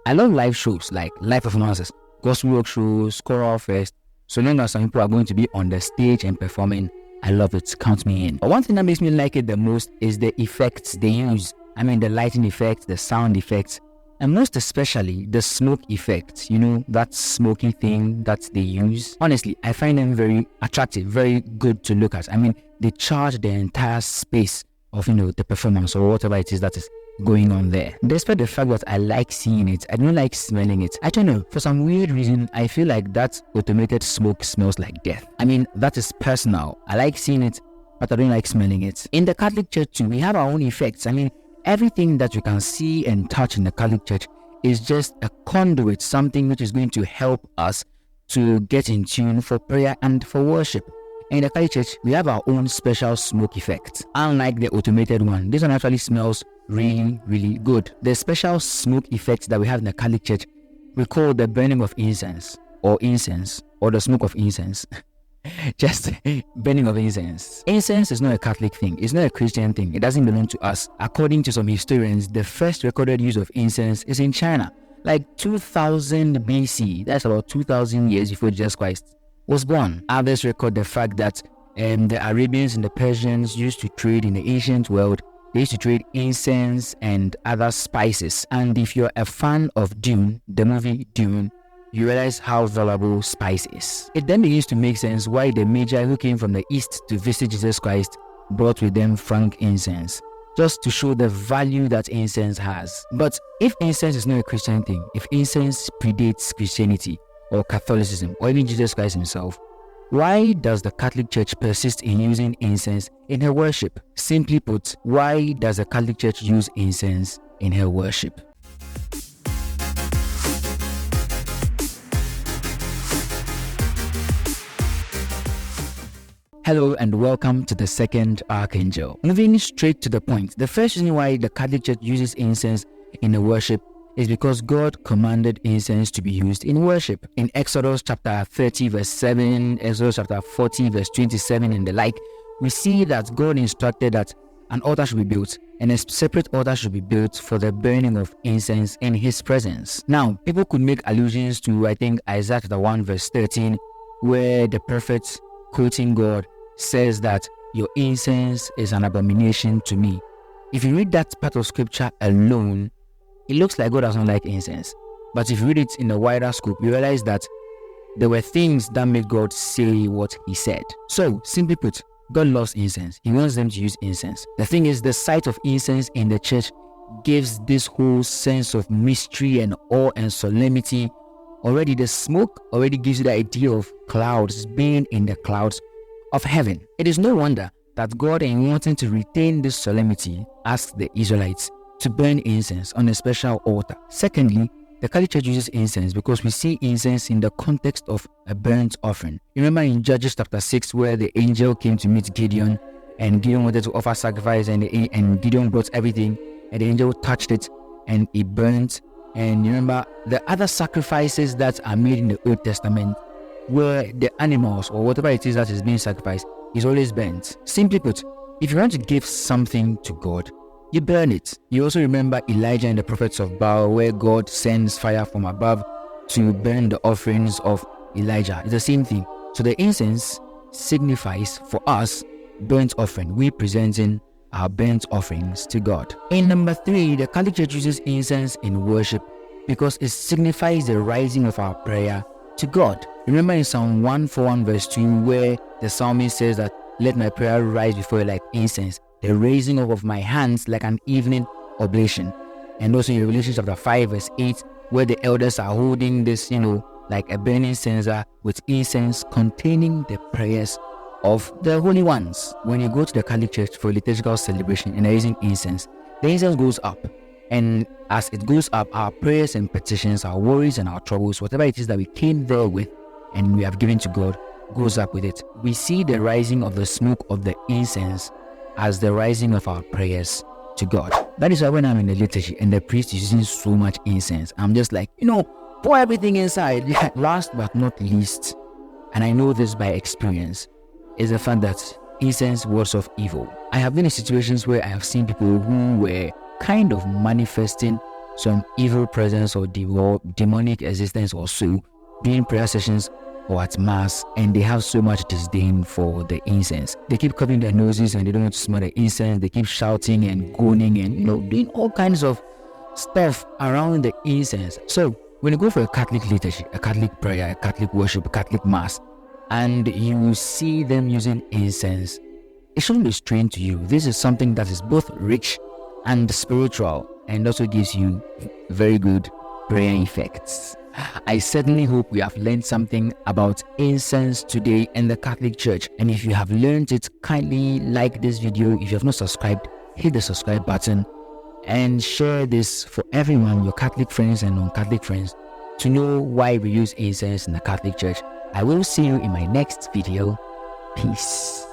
I love live shows like live performances, gospel rock shows, choral fest. So long as some people are going to be on the stage and performing, I love it. Count me in. But one thing that makes me like it the most is the effects they use. I mean, the lighting effects, the sound effects, and most especially the smoke effects. You know, that smoky thing that they use. Honestly, I find them very attractive, very good to look at. I mean, they charge the entire space of, the performance or whatever it is that is going on there. Despite the fact that I like seeing it, I don't like smelling it. I don't know, for some weird reason, I feel like that automated smoke smells like death. I mean, that is personal. I like seeing it, but I don't like smelling it. In the Catholic Church too, we have our own effects. I mean, everything that you can see and touch in the Catholic Church is just a conduit, something which is going to help us to get in tune for prayer and for worship. In the Catholic Church, we have our own special smoke effect. Unlike the automated one, this one actually smells really, really good. The special smoke effect that we have in the Catholic Church, we call the burning of incense, or the smoke of incense. Just burning of incense. Incense is not a Catholic thing. It's not a Christian thing. It doesn't belong to us. According to some historians, the first recorded use of incense is in China, like 2000 BC. That's about 2000 years before Jesus Christ was born. Others record the fact that the Arabians and the Persians used to trade in the ancient world. They used to trade incense and other spices. And if you're a fan of Dune, the movie Dune, you realize how valuable spice is. It then begins to make sense why the Magi who came from the east to visit Jesus Christ brought with them frankincense, just to show the value that incense has. But if incense is not a Christian thing, if incense predates Christianity or Catholicism or even Jesus Christ himself, why does the Catholic Church persist in using incense in her worship? Simply put, why does the Catholic Church use incense in her worship? Hello and welcome to the second Archangel. Moving straight to the point, the first reason why the Catholic Church uses incense in the worship is because God commanded incense to be used in worship. In Exodus chapter 30 verse 7, Exodus chapter 40 verse 27 and the like, we see that God instructed that an altar should be built and a separate altar should be built for the burning of incense in his presence. Now, people could make allusions to, I think, Isaiah chapter 1 verse 13, where the prophet, quoting God, says that your incense is an abomination to me. If you read that part of scripture alone, it looks like God does not like incense. But if you read it in a wider scope, you realize that there were things that made God say what he said. So, simply put, God loves incense. He wants them to use incense. The thing is, the sight of incense in the church gives this whole sense of mystery and awe and solemnity. Already the smoke already gives you the idea of clouds, being in the clouds of heaven. It is no wonder that God, in wanting to retain this solemnity, asked the Israelites to burn incense on a special altar. Secondly, the Catholic Church uses incense because we see incense in the context of a burnt offering. You remember in Judges chapter 6 where the angel came to meet Gideon and Gideon wanted to offer sacrifice and Gideon brought everything and the angel touched it and it burnt. And you remember the other sacrifices that are made in the Old Testament where the animals or whatever it is that is being sacrificed is always burnt. Simply put, if you want to give something to God, you burn it. You also remember Elijah and the prophets of Baal where God sends fire from above to burn the offerings of Elijah. It's the same thing. So the incense signifies for us burnt offering. We presenting our burnt offerings to God. In number 3, the Catholic Church uses incense in worship because it signifies the rising of our prayer to God. Remember in Psalm 141 verse 2 where the psalmist says that let my prayer rise before you like incense, the raising up of my hands like an evening oblation. And also in Revelation chapter 5 verse 8 where the elders are holding this, like a burning censer with incense containing the prayers of the holy ones. When you go to the Catholic Church for a liturgical celebration and they're using incense, the incense goes up. And as it goes up, our prayers and petitions, our worries and our troubles, whatever it is that we came there with and we have given to God, goes up with it. We see the rising of the smoke of the incense as the rising of our prayers to God. That is why when I'm in the liturgy and the priest is using so much incense, I'm just like, pour everything inside. Last but not least, and I know this by experience, is the fact that incense wards off evil. I have been in situations where I have seen people who were kind of manifesting some evil presence or demonic existence or so during prayer sessions or at mass, and they have so much disdain for the incense. They keep covering their noses and they don't want to smell the incense. They keep shouting and groaning and doing all kinds of stuff around the incense. So when you go for a Catholic liturgy, a Catholic prayer, a Catholic worship, a Catholic mass, and you see them using incense, it shouldn't be strange to you. This is something that is both rich and spiritual and also gives you very good prayer effects. I certainly hope we have learned something about incense today in the Catholic Church. And if you have learned it, kindly like this video. If you have not subscribed, hit the subscribe button and share this for everyone, your Catholic friends and non-Catholic friends, to know why we use incense in the Catholic Church. I will see you in my next video. Peace.